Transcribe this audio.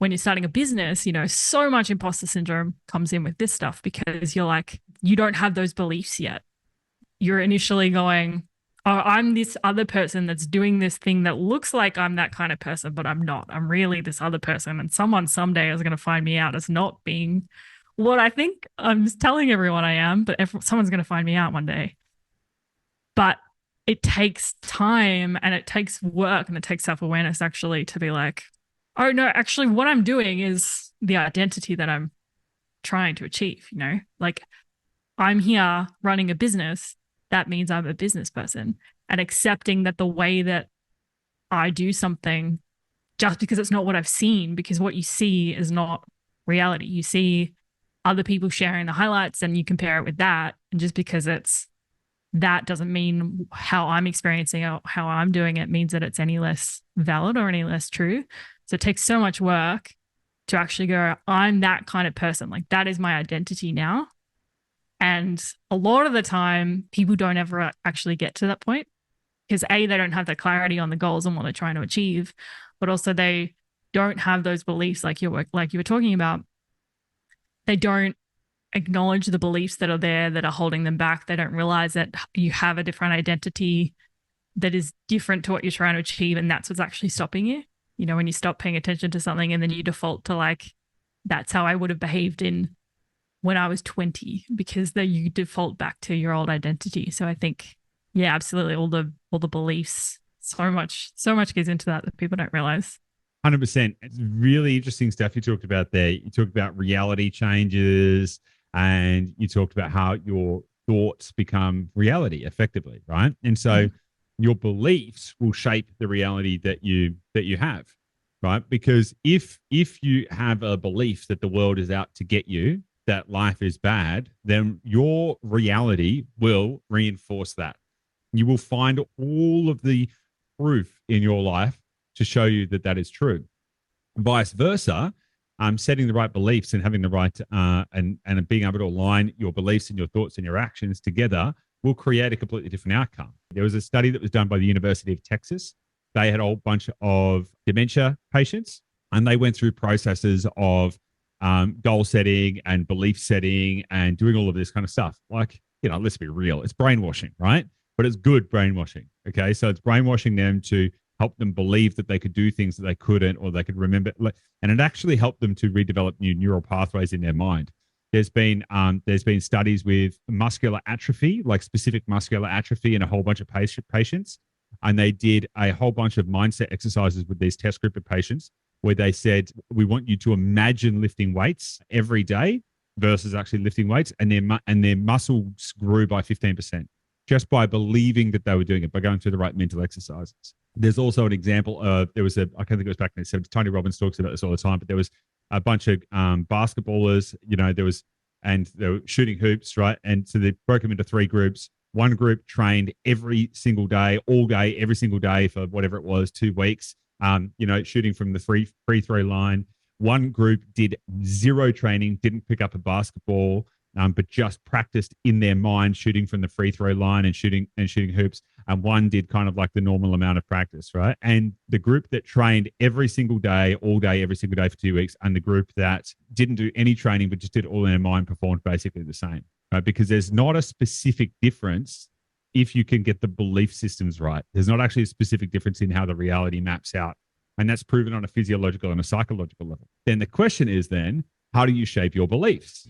when you're starting a business, so much imposter syndrome comes in with this stuff because you're like, you don't have those beliefs yet. You're initially going, oh, I'm this other person that's doing this thing that looks like I'm that kind of person, but I'm not. I'm really this other person. And someone someday is going to find me out as not being what I think I'm just telling everyone I am, but someone's going to find me out one day. But it takes time and it takes work and it takes self-awareness actually to be like, oh no, actually what I'm doing is the identity that I'm trying to achieve, like I'm here running a business. That means I'm a business person, and accepting that the way that I do something just because it's not what I've seen, because what you see is not reality. You see other people sharing the highlights and you compare it with that. And just because that doesn't mean how I'm experiencing or how I'm doing it means that it's any less valid or any less true. So it takes so much work to actually go, I'm that kind of person. Like that is my identity now. And a lot of the time, people don't ever actually get to that point because A, they don't have the clarity on the goals and what they're trying to achieve, but also they don't have those beliefs like you were talking about. They don't acknowledge the beliefs that are there that are holding them back. They don't realize that you have a different identity that is different to what you're trying to achieve, and that's what's actually stopping you. When you stop paying attention to something and then you default to like, that's how I would have behaved in when I was 20, because then you default back to your old identity. So I think, yeah, absolutely. All the beliefs, so much goes into that people don't realize. 100%. It's really interesting stuff you talked about there. You talked about reality changes and you talked about how your thoughts become reality effectively, right? And so your beliefs will shape the reality that you have, right? Because if you have a belief that the world is out to get you, that life is bad, then your reality will reinforce that. You will find all of the proof in your life to show you that that is true. Vice versa, setting the right beliefs and having the right and being able to align your beliefs and your thoughts and your actions together will create a completely different outcome. There was a study that was done by the University of Texas. They had a whole bunch of dementia patients, and they went through processes of goal setting and belief setting and doing all of this kind of stuff. Like, let's be real. It's brainwashing, right? But it's good brainwashing. Okay. So it's brainwashing them to help them believe that they could do things that they couldn't, or they could remember. And it actually helped them to redevelop new neural pathways in their mind. There's been studies with muscular atrophy, like specific muscular atrophy in a whole bunch of patients. And they did a whole bunch of mindset exercises with these test group of patients, where they said, we want you to imagine lifting weights every day versus actually lifting weights. And their muscles grew by 15% just by believing that they were doing it, by going through the right mental exercises. There's also an example of, I can't think it was back in the 70s, Tony Robbins talks about this all the time, but there was a bunch of basketballers, and they were shooting hoops, right? And so they broke them into three groups. One group trained every single day, all day, every single day for whatever it was, 2 weeks. Shooting from the free throw line. One group did zero training, didn't pick up a basketball, but just practiced in their mind shooting from the free throw line and shooting hoops. And one did kind of like the normal amount of practice, right? And the group that trained every single day, all day, every single day for 2 weeks, and the group that didn't do any training but just did it all in their mind performed basically the same, right? Because there's not a specific difference if you can get the belief systems right. There's not actually a specific difference in how the reality maps out. And that's proven on a physiological and a psychological level. Then the question is how do you shape your beliefs?